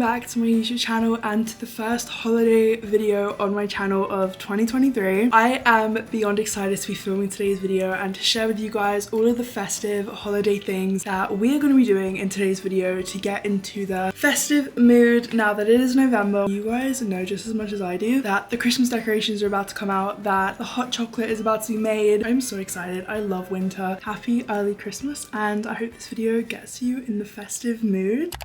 back to my YouTube channel and to the first holiday video on my channel of 2023. I am beyond excited to be filming today's video and to share with you guys all of the festive holiday things that we are going to be doing in today's video to get into the festive mood now that it is November. You guys know just as much as I do that the Christmas decorations are about to come out, that the hot chocolate is about to be made. I'm so excited. I love winter. Happy early Christmas, and I hope this video gets you in the festive mood.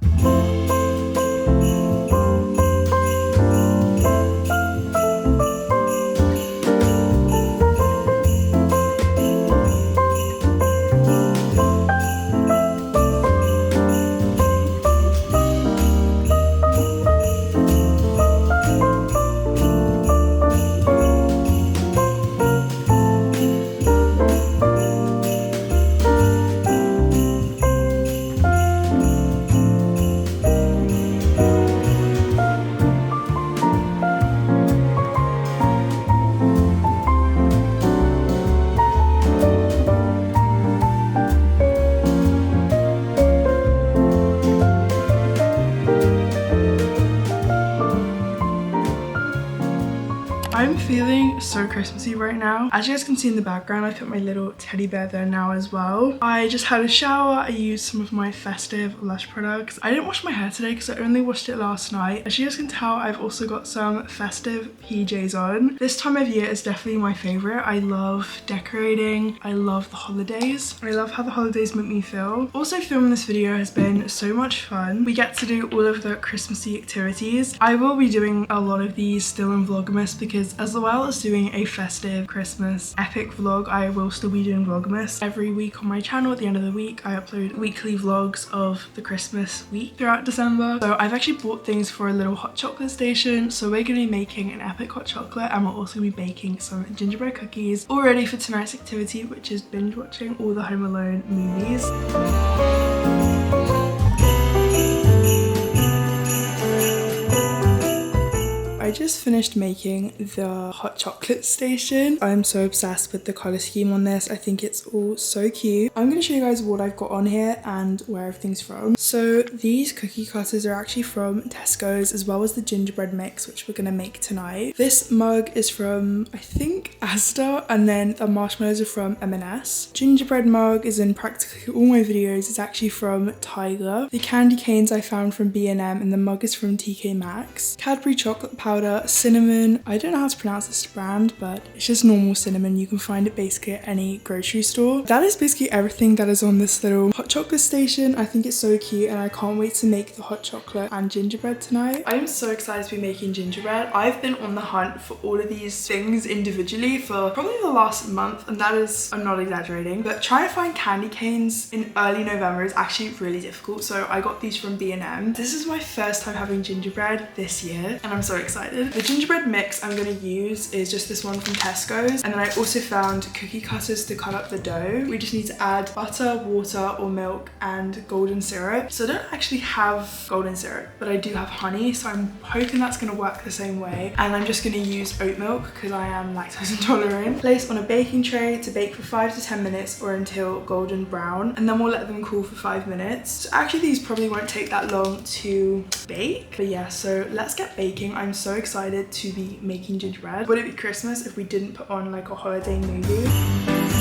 I'm feeling so Christmassy right now. As you guys can see in the background, I put my little teddy bear there now as well. I just had a shower. I used some of my festive Lush products. I didn't wash my hair today because I only washed it last night. As you guys can tell, I've also got some festive PJs on. This time of year is definitely my favorite. I love decorating. I love the holidays. I love how the holidays make me feel. Also, filming this video has been so much fun. We get to do all of the Christmassy activities. I will be doing a lot of these still in Vlogmas because as well as doing a festive Christmas epic vlog, I will still be doing Vlogmas every week on my channel. At the end of the week, I upload weekly vlogs of the Christmas week throughout December. So I've actually bought things for a little hot chocolate station. So we're going to be making an epic hot chocolate, and we're also going to be baking some gingerbread cookies all ready for tonight's activity, which is binge watching all the Home Alone movies. I just finished making the hot chocolate station. I'm so obsessed with the color scheme on this. I think it's all so cute. I'm going to show you guys what I've got on here and where everything's from. So these cookie cutters are actually from Tesco's, as well as the gingerbread mix, which we're going to make tonight. This mug is from, I think, Asda, and then the marshmallows are from M&S. Gingerbread mug is in practically all my videos. It's actually from Tiger. The candy canes I found from B&M, and the mug is from TK Maxx. Cadbury chocolate powder, cinnamon. I don't know how to pronounce this brand, but it's just normal cinnamon. You can find it basically at any grocery store. That is basically everything that is on this little hot chocolate station. I think it's so cute, and I can't wait to make the hot chocolate and gingerbread tonight. I'm so excited to be making gingerbread. I've been on the hunt for all of these things individually for probably the last month, and that is, I'm not exaggerating, but trying to find candy canes in early November is actually really difficult. So I got these from B&M. This is my first time having gingerbread this year, and I'm so excited. The gingerbread mix I'm going to use is just this one from Tesco's, and then I also found cookie cutters to cut up the dough. We just need to add butter, water or milk, and golden syrup. So I don't actually have golden syrup, but I do have honey, so I'm hoping that's going to work the same way. And I'm just going to use oat milk because I am lactose intolerant. Place on a baking tray to bake for 5 to 10 minutes or until golden brown, and then we'll let them cool for 5 minutes. So actually these probably won't take that long to bake, but yeah, so let's get baking. I'm so excited to be making gingerbread. Would it be Christmas if we didn't put on like a holiday movie?